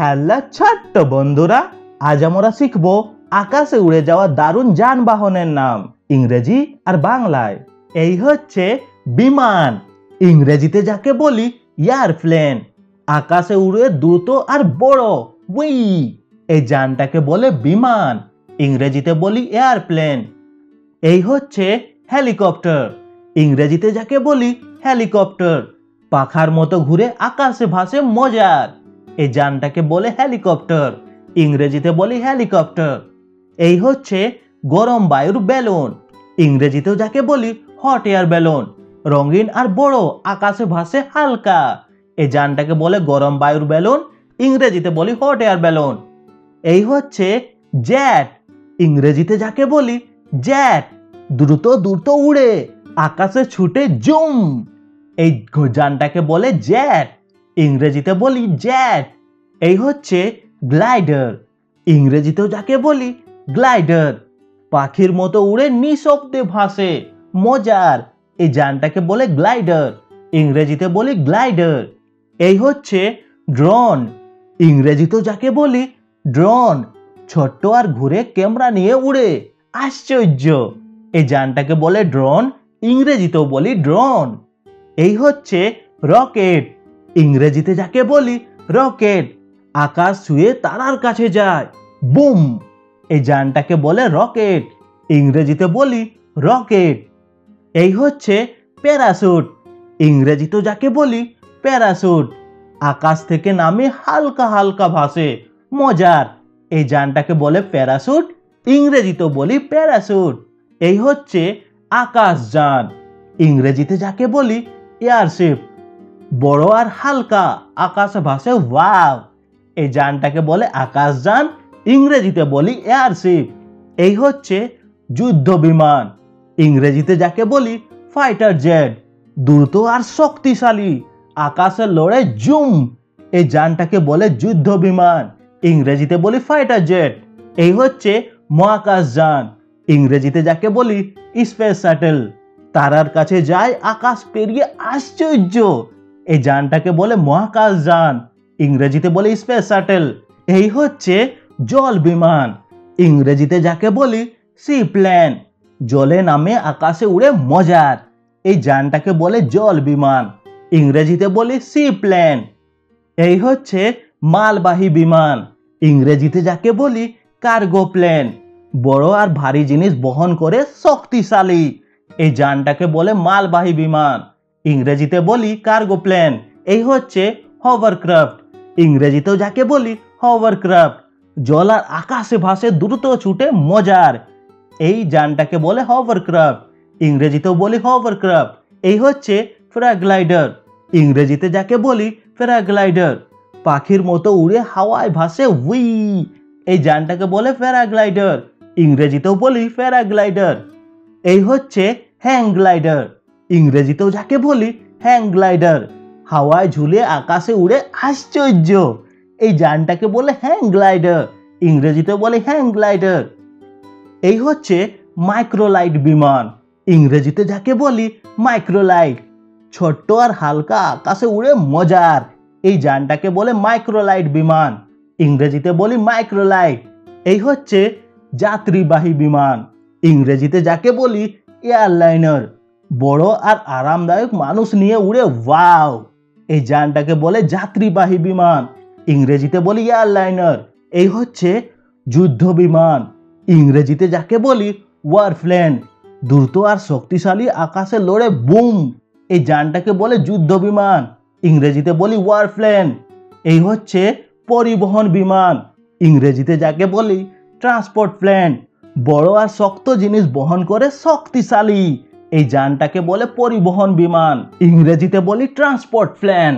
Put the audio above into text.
Hello ছোট্ট বন্ধুরা, আজ আমরা শিখব আকাশে উড়ে যাওয়া দারুণ যানবাহনের নাম ইংরেজি আর বাংলায়। এই হচ্ছে বিমান, ইংরেজিতে যাকে বলি এয়ারপ্লেন। আকাশে উড়ে দ্রুত আর বড়, উই। এই যানটাকে বলে বিমান, ইংরেজিতে বলি এয়ারপ্লেন। এই হচ্ছে হেলিকপ্টার, ইংরেজিতে যাকে বলি হেলিকপ্টার। পাখার মতো ঘুরে আকাশে ভাসে মজার, এই যানটাকে বলে হেলিকপ্টার, ইংরেজিতে বলি হেলিকপ্টার। এই হচ্ছে গরম বায়ুর বেলুন, ইংরেজিতেও যাকে বলি হট এয়ার বেলুন। রঙিন আর বড়, আকাশে ভাসে হালকা, এই যানটাকে বলে গরম বায়ুর বেলুন, ইংরেজিতে বলি হট এয়ার বেলুন। এই হচ্ছে জেট, ইংরেজিতে যাকে বলি জেট। দ্রুত দ্রুত উড়ে আকাশে ছুটে জুম, এই যানটাকে বলে জেট, ইংরেজিতে বলি জেট। এই হচ্ছে গ্লাইডার, ইংরেজিতেও যাকে বলি গ্লাইডার। পাখির মতো উড়ে নিঃশব্দে ভাসে মজার, এই যানটাকে বলে গ্লাইডার, ইংরেজিতে বলি গ্লাইডার। এই হচ্ছে ড্রোন, ইংরেজিতেও যাকে বলি ড্রোন। ছোট্ট আর ঘুরে ক্যামেরা নিয়ে উড়ে, আশ্চর্য, এই যানটাকে বলে ড্রোন, ইংরেজিতেও বলি ড্রোন। এই হচ্ছে রকেট, ইংরেজিতে যাকে বলি রকেট। আকাশ ছুঁয়ে তারার কাছে যায়, বুম, এই যানটাকে বলে রকেট, ইংরেজিতে বলি রকেট। এই হচ্ছে প্যারাশুট, ইংরেজিতে যাকে বলি প্যারাশুট। আকাশ থেকে নামে হালকা হালকা ভাসে মজার, এই যানটাকে বলে প্যারাশুট, ইংরেজিতেও বলি প্যারাশুট। এই হচ্ছে আকাশযান, ইংরেজিতে যাকে বলি এয়ারশিপ। বড় আর হালকা, আকাশে ভাসে ওয়াও, এই যানটাকে বলে আকাশযান, ইংরেজিতে বলি এয়ারশিপ। এই হচ্ছে যুদ্ধ বিমান, ইংরেজিতে যাকে বলি ফাইটার জেট। দ্রুত আর শক্তিশালী, আকাশে লড়ে জুম, এই যানটাকে বলে যুদ্ধ বিমান, ইংরেজিতে বলি ফাইটার জেট। এই হচ্ছে মহাকাশযান, ইংরেজিতে যাকে বলি স্পেস শাটল। তারার কাছে যায় আকাশ পেরিয়ে, আশ্চর্য, এই যানটাকে বলে মহাকাশযান, ইংরেজিতে বলি স্পেস শাটল। এই হচ্ছে জল বিমান, ইংরেজিতে যাকে বলি সি প্লেন। জলে নামে আকাশে উড়ে মজার, এই যানটাকে বলে জল বিমান, ইংরেজিতে বলি সি প্লেন। এই হচ্ছে মালবাহী বিমান, ইংরেজিতে যাকে বলি কার্গো প্লেন। বড় আর ভারী জিনিস বহন করে শক্তিশালী, এই যানটাকে বলে মালবাহী বিমান, ইংরেজিতে বলি কার্গো প্লেন। এই হচ্ছে হভারক্রাফট, ইংরেজিতেও যাকে বলি হভারক্রাফট। জল আর আকাশে ভাসে দ্রুত ছুটে মজার, এই যানটাকে বলে হভারক্রাফট, ইংরেজিতেও বলি হভারক্রাফট। এই হচ্ছে প্যারাগ্লাইডার, ইংরেজিতে যাকে বলি প্যারাগ্লাইডার। পাখির মতো উড়ে হাওয়ায় ভাসে উই, এই যানটাকে বলে প্যারাগ্লাইডার, ইংরেজিতেও বলি প্যারাগ্লাইডার। এই হচ্ছে হ্যাং গ্লাইডার, ইংরেজিতেও যাকে বলি হ্যাং গ্লাইডার। হাওয়ায় ঝুলে আকাশে উড়ে, আশ্চর্য, এই যানটাকে বলে হ্যাং গ্লাইডার, ইংরেজিতে বলে হ্যাং গ্লাইডার। এই হচ্ছে মাইক্রোলাইট বিমান, ইংরেজিতে যাকে বলি মাইক্রোলাইট। ছোট্ট আর হালকা, আকাশে উড়ে মজার, এই যানটাকে বলে মাইক্রোলাইট বিমান, ইংরেজিতে বলি মাইক্রোলাইট। এই হচ্ছে যাত্রীবাহী বিমান, ইংরেজিতে যাকে বলি এয়ারলাইনার। বড় আর আরামদায়ক মানুষ নিয়ে উড়ে ওয়াও, এই যানটাকে বলে যাত্রীবাহী বিমান, ইংরেজিতে বলি এয়ারলাইনার। এই হচ্ছে যুদ্ধ বিমান, ইংরেজিতে যাকে বলি ওয়ারপ্লেন। দ্রুত আর শক্তিশালী, আকাশে লড়ে বুম, এই যানটাকে বলে যুদ্ধ বিমান, ইংরেজিতে বলি ওয়ারপ্লেন। এই হচ্ছে পরিবহন বিমান, ইংরেজিতে যাকে বলি ট্রান্সপোর্ট প্লেন। বড় আর শক্ত জিনিস বহন করে শক্তিশালী, এই যানটাকে বলে পরিবহন বিমান, ইংরেজিতে বলি ট্রান্সপোর্ট প্লেন।